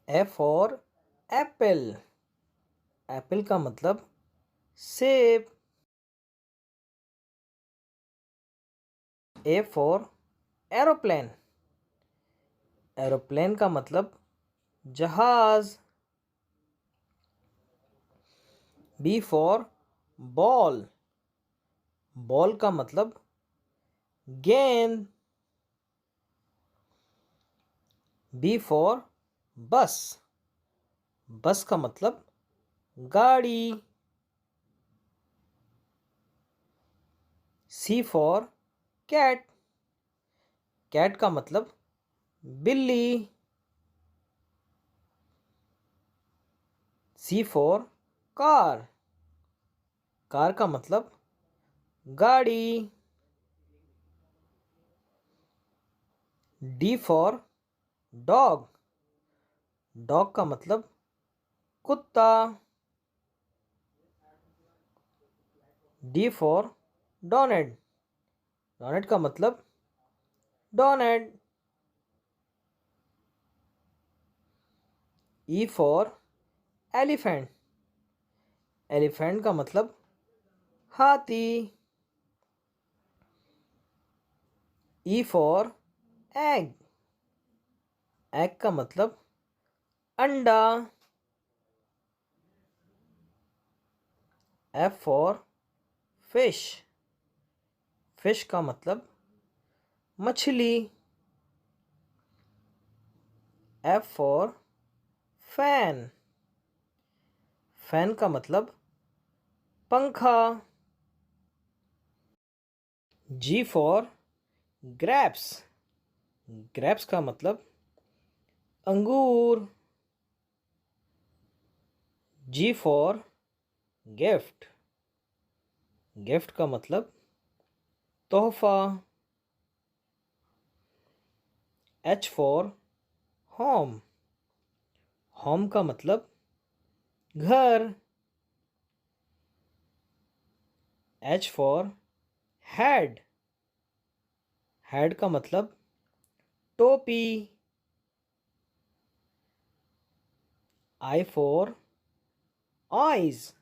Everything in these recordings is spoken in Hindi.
A for Apple. एप्पल का मतलब सेब। A for aeroplane. एरोप्लेन का मतलब जहाज। B for ball. बॉल का मतलब गेंद। बी फॉर बस। बस का मतलब गाड़ी। सी फॉर कैट। कैट का मतलब बिल्ली। सी फॉर कार। कार का मतलब गाड़ी। D for dog. डॉग का मतलब कुत्ता। D for donate. डोनेट का मतलब donate. E for elephant. Elephant का मतलब हाथी। E for egg. एग का मतलब अंडा। F for fish. फिश का मतलब मछली। F for fan. फैन का मतलब पंखा। जी फॉर ग्रेप्स। ग्रेप्स का मतलब अंगूर। जी फॉर गिफ्ट। गिफ्ट का मतलब तोहफा। H for home. होम का मतलब घर। H for head. हेड का मतलब टोपी। I for eyes.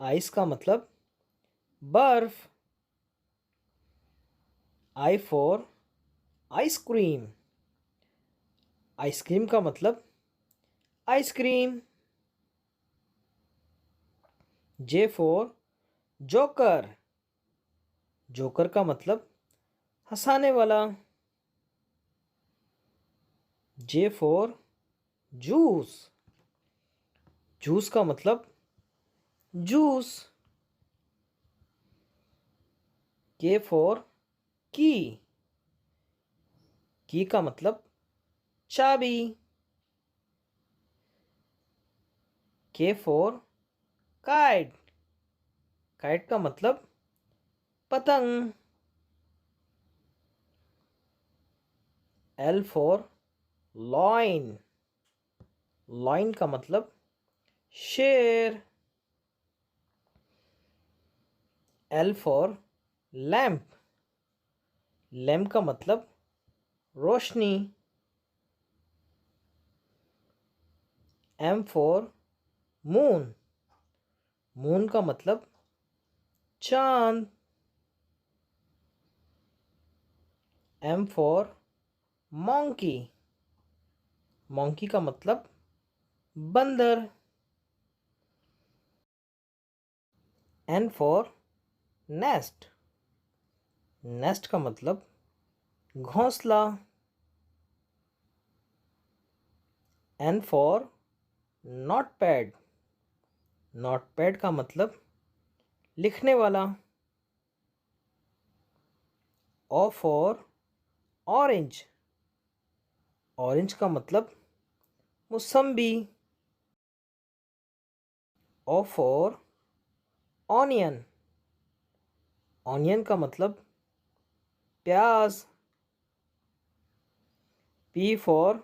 आइस का मतलब बर्फ। I for ice cream. आइसक्रीम का मतलब ice cream. J for joker. Joker का मतलब हंसाने वाला। J for juice. जूस का मतलब जूस। के फॉर की। की का मतलब चाबी। के फॉर काइट। काइट का मतलब पतंग। L for lion. लॉइन का मतलब शेर। L for lamp. लैम्प का मतलब रोशनी। M for moon. मून का मतलब चांद। M for monkey. मॉन्की का मतलब बंदर। N for nest. नेस्ट का मतलब घोंसला। N for notepad. नोटपैड का मतलब लिखने वाला। O for orange. ऑरेंज का मतलब मौसम्बी। O for onion. ऑनियन का मतलब प्याज। P for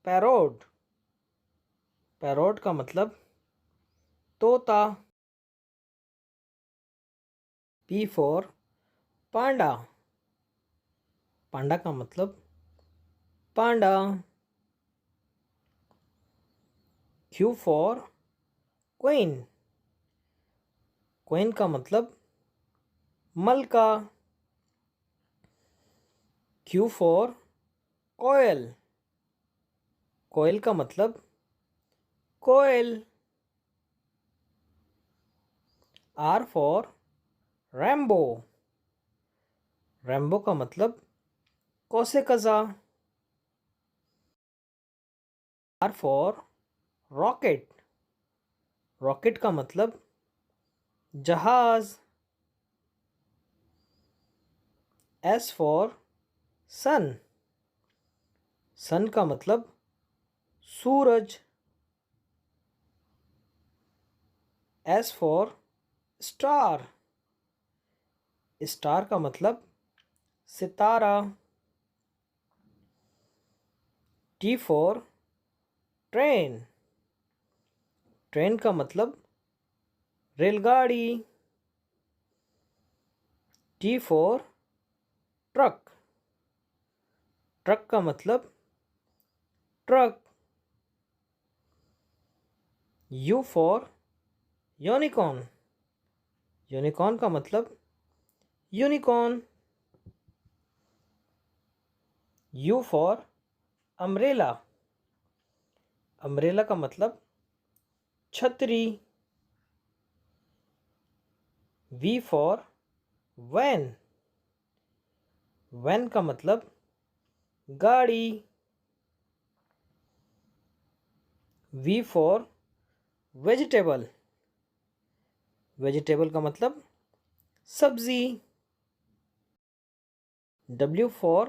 parrot. पैरोट का मतलब तोता। पी फॉर पांडा। पांडा का मतलब पांडा। Q for queen. क्वीन का मतलब मलका. Q for कोयल. कोयल का मतलब कोयल. R for Rambo. रैम्बो का मतलब कौसे कज़ा. R for rocket. रॉकेट का मतलब जहाज. S for सन. सन का मतलब सूरज. S for star. स्टार का मतलब सितारा. T for train. ट्रेन का मतलब रेलगाड़ी. T for truck. ट्रक का मतलब truck. U for unicorn. Unicorn का मतलब unicorn. U for umbrella. Umbrella का मतलब छतरी. V for van. वैन का मतलब गाड़ी. V for vegetable. वेजिटेबल का मतलब सब्जी. W for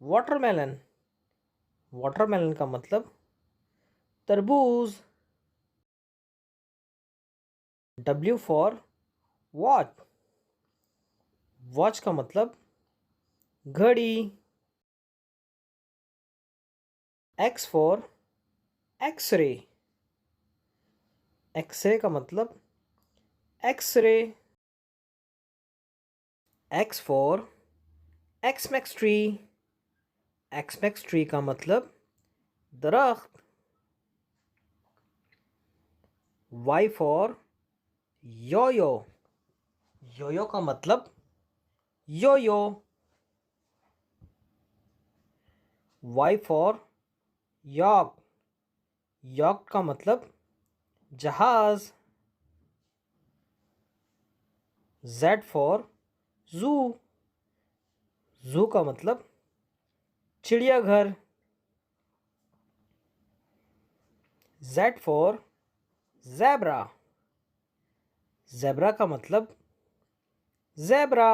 watermelon. वाटरमेलन का मतलब तरबूज. W for watch. वॉच का मतलब घड़ी. X for x ray. एक्सरे का मतलब X-ray. X for Xmas tree. Xmas tree का मतलब दरख्त. Y for yo-yo. योयो का मतलब योयो. Y for यॉक. यॉक का मतलब जहाज. Z for जू. जू का मतलब चिड़ियाघर. Z for zebra. ज़ेब्रा का मतलब ज़ेब्रा.